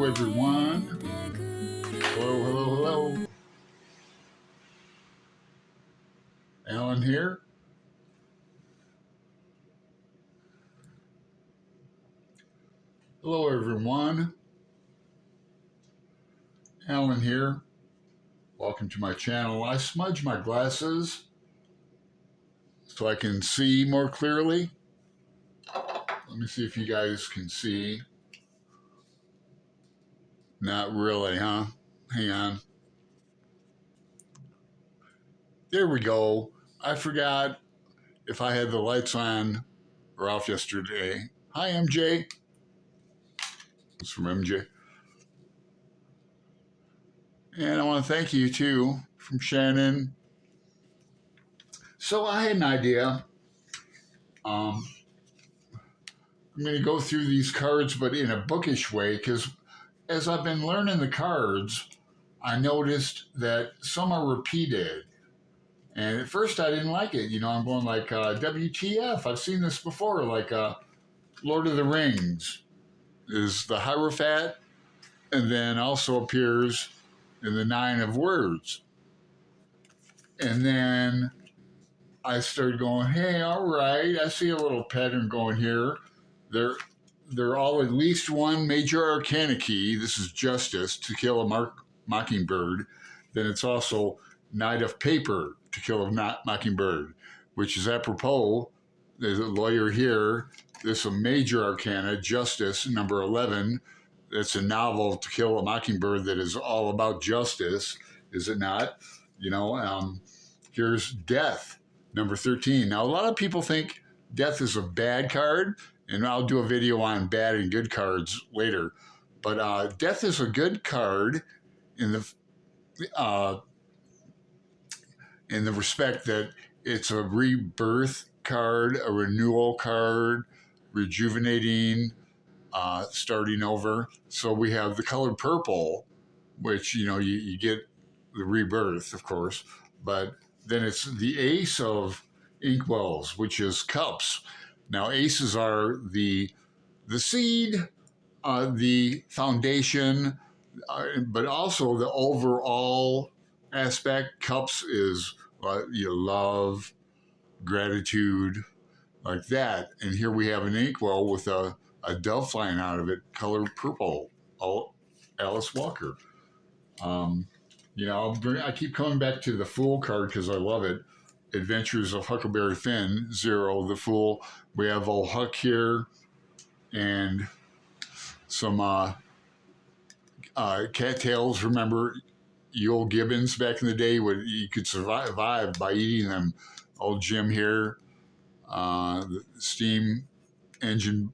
Hello, everyone. Hello, hello, hello. Alan here. Hello, everyone. Alan here. Welcome to my channel. I smudge my glasses so I can see more clearly. Let me see if you guys can see. Not really, huh? Hang on. There we go. I forgot if I had the lights on or off yesterday. Hi, MJ. It's from MJ. And I want to thank you too, from Shannon. So I had an idea. I'm going to go through these cards, but in a bookish way, because as I've been learning the cards, I noticed that some are repeated. And at first I didn't like it. I'm going like, WTF, I've seen this before, like Lord of the Rings is the Hierophant, and then also appears in the Nine of Words. And then I started going, hey, all right, I see a little pattern going here. They're all at least one major arcana key. This is Justice, to kill a mockingbird. Then it's also Knight of Paper, to kill a mockingbird, which is apropos. There's a lawyer here. There's a major arcana, Justice, number 11. It's a novel, To Kill a Mockingbird, that is all about justice, is it not? Here's Death, number 13. Now, a lot of people think Death is a bad card, and I'll do a video on bad and good cards later. But Death is a good card in the respect that it's a rebirth card, a renewal card, rejuvenating, starting over. So we have the color purple, which, you get the rebirth, of course, but then it's the Ace of Inkwells, which is cups. Now, aces are the seed, the foundation, but also the overall aspect. Cups is love, gratitude, like that. And here we have an inkwell with a dove flying out of it, color purple, Alice Walker. I keep coming back to the Fool card because I love it. Adventures of Huckleberry Finn, 0, the Fool. We have old Huck here, and some cattails. Remember Yule Gibbons back in the day, when you could survive by eating them. Old Jim here, the steam engine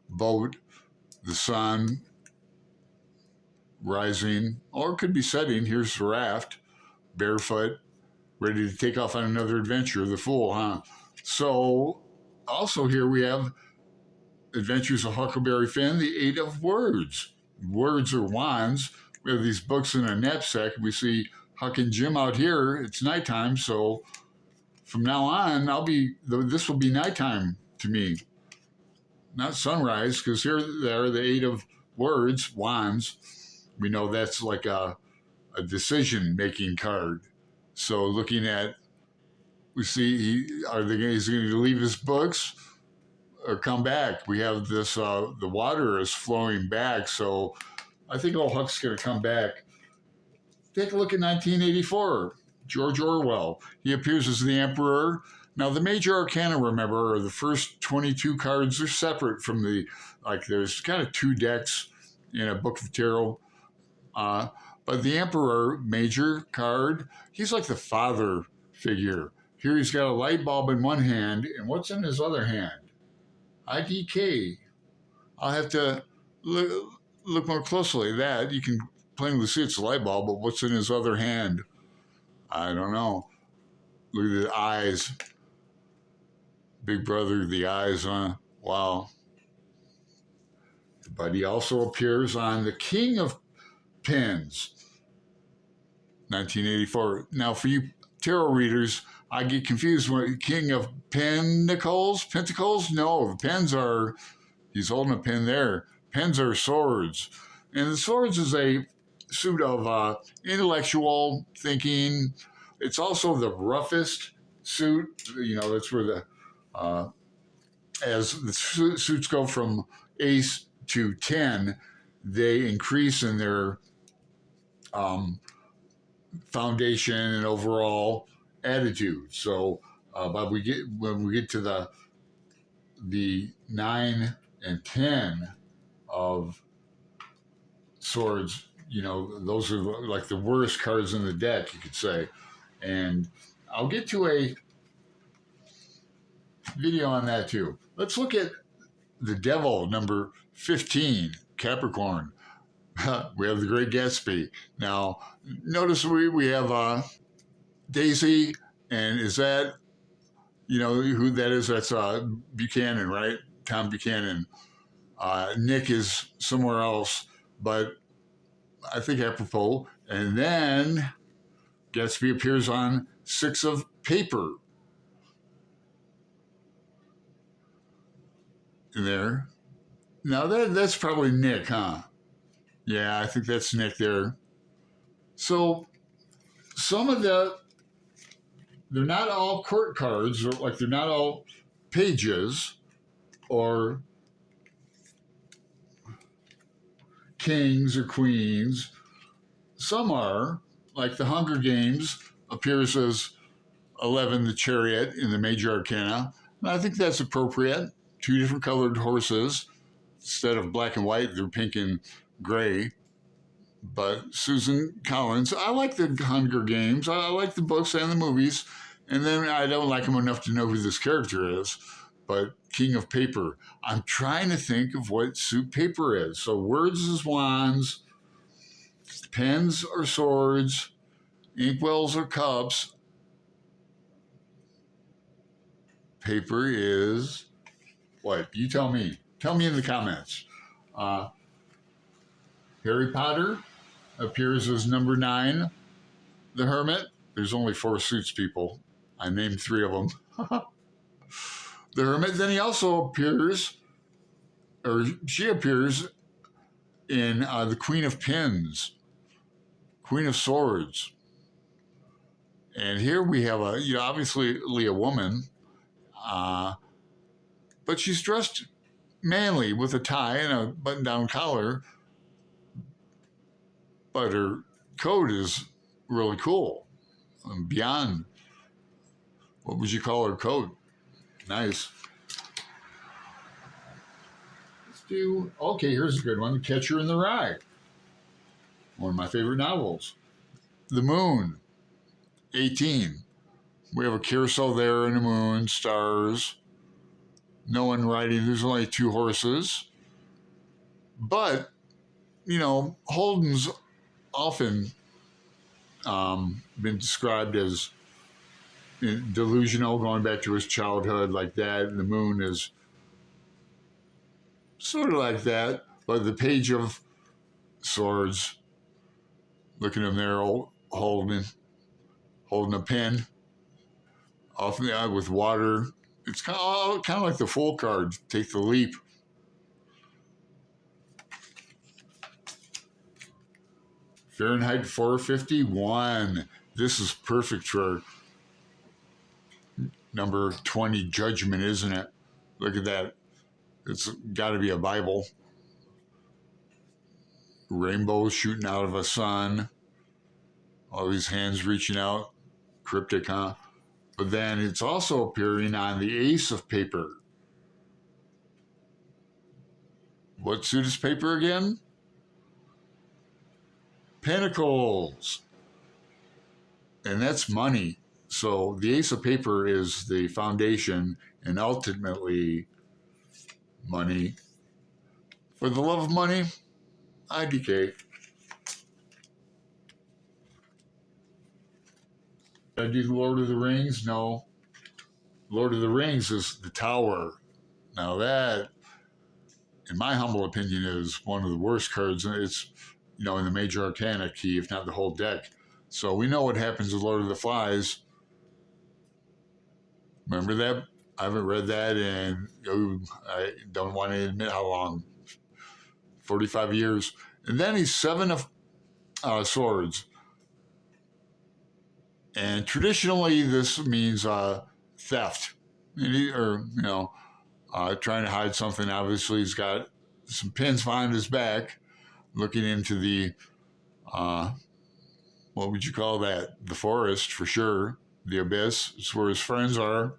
boat, the sun rising, or it could be setting. Here's the raft, barefoot, ready to take off on another adventure, the Fool, huh? So, also here we have Adventures of Huckleberry Finn, the 8 of Words. Words are wands. We have these books in a knapsack. We see Huck and Jim out here. It's nighttime, so from now on, this will be nighttime to me, not sunrise, because here they are, the 8 of Words, wands. We know that's like a decision-making card. So looking at, we see, he's going to leave his books or come back. We have this, the water is flowing back, so I think old Huck's going to come back. Take a look at 1984, George Orwell. He appears as the Emperor. Now, the major arcana, remember, are the first 22 cards. They're separate from there's kind of 2 decks in a book of tarot. But the Emperor, major card, he's like the father figure. Here he's got a light bulb in one hand, and what's in his other hand? IDK. I'll have to look more closely at that. You can plainly see it's a light bulb, but what's in his other hand? I don't know. Look at the eyes. Big Brother, the eyes, huh? Wow. But he also appears on the King of Pens, 1984. Now, for you tarot readers, I get confused with King of Pentacles. No, the pens are, he's holding a pen there. Pens are swords. And the swords is a suit of intellectual thinking. It's also the roughest suit. That's where uh, as the suits go from ace to 10, they increase in their um, foundation and overall attitude. So, but when we get to the 9 and 10 of swords, those are like the worst cards in the deck, you could say. And I'll get to a video on that too. Let's look at the Devil, number 15, Capricorn. We have the Great Gatsby. Now, notice we have Daisy, and is that, who that is? That's Buchanan, right? Tom Buchanan. Nick is somewhere else, but I think apropos. And then Gatsby appears on 6 of paper. In there. Now that's probably Nick, huh? Yeah, I think that's Nick there. So some of they're not all court cards, or like they're not all pages or kings or queens. Some are, like the Hunger Games appears as 11, the Chariot in the Major Arcana. And I think that's appropriate. 2 different colored horses. Instead of black and white, they're pink and gray. But Susan Collins, I like the Hunger Games. I like the books and the movies. And then I don't like them enough to know who this character is. But King of Paper. I'm trying to think of what suit paper is. So words is wands, pens or swords, inkwells or cups. Paper is what? You tell me. Tell me in the comments. Harry Potter appears as number 9, the Hermit. There's only 4 suits, people. I named 3 of them. The Hermit. Then he also appears, or she appears, in the Queen of Pins, Queen of Swords. And here we have obviously a woman, but she's dressed manly with a tie and a button-down collar. But her coat is really cool. Beyond, what would you call her coat? Nice. Okay, here's a good one. Catcher in the Rye. One of my favorite novels. The Moon, 18. We have a carousel there and the moon, stars. No one riding. There's only 2 horses. But, Holden's often been described as delusional, going back to his childhood like that. And the moon is sort of like that. But the Page of Swords, look at him there, holding a pen, often with water. It's kind of like the Fool card, Take the Leap. Fahrenheit 451. This is perfect for number 20, Judgment, isn't it? Look at that. It's got to be a Bible. Rainbows shooting out of a sun. All these hands reaching out. Cryptic, huh? But then it's also appearing on the Ace of Paper. What suit is paper again? Pentacles. And that's money. So the Ace of Paper is the foundation and ultimately money. For the love of money, IDK. Did I do the Lord of the Rings? No. Lord of the Rings is the Tower. Now that, in my humble opinion, is one of the worst cards. It's, in the Major Arcana key, if not the whole deck. So we know what happens with Lord of the Flies. Remember that? I haven't read that in, I don't want to admit how long, 45 years. And then he's seven of swords. And traditionally, this means theft, trying to hide something. Obviously, he's got some pins behind his back, looking into the what would you call that? The forest for sure. The abyss. It's where his friends are.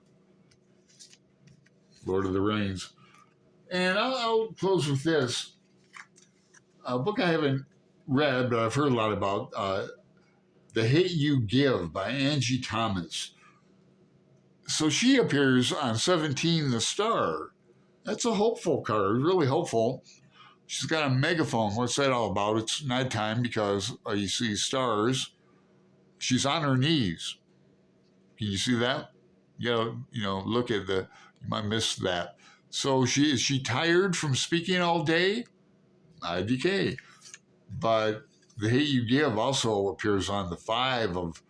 Lord of the Rings. And I'll close with this. A book I haven't read, but I've heard a lot about. The Hate You Give by Angie Thomas. So she appears on 17 The Star. That's a hopeful card, really hopeful. She's got a megaphone. What's that all about? It's nighttime because you see stars. She's on her knees. Can you see that? Look at the, you might miss that. So is she tired from speaking all day? IDK. But the Hate You Give also appears on the 5 of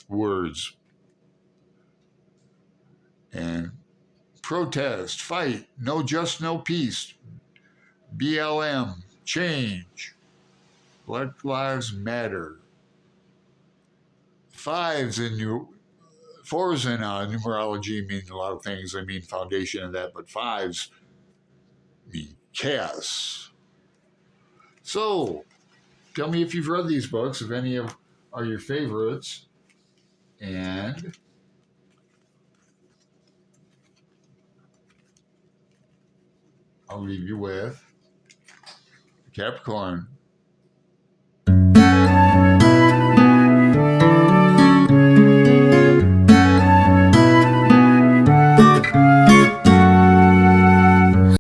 words. And protest, fight, no just, no peace. BLM, change. Black Lives Matter. 4s in numerology mean a lot of things. They mean foundation and that, but 5s mean chaos. So, tell me if you've read these books, if any are your favorites, and I'll leave you with Capricorn.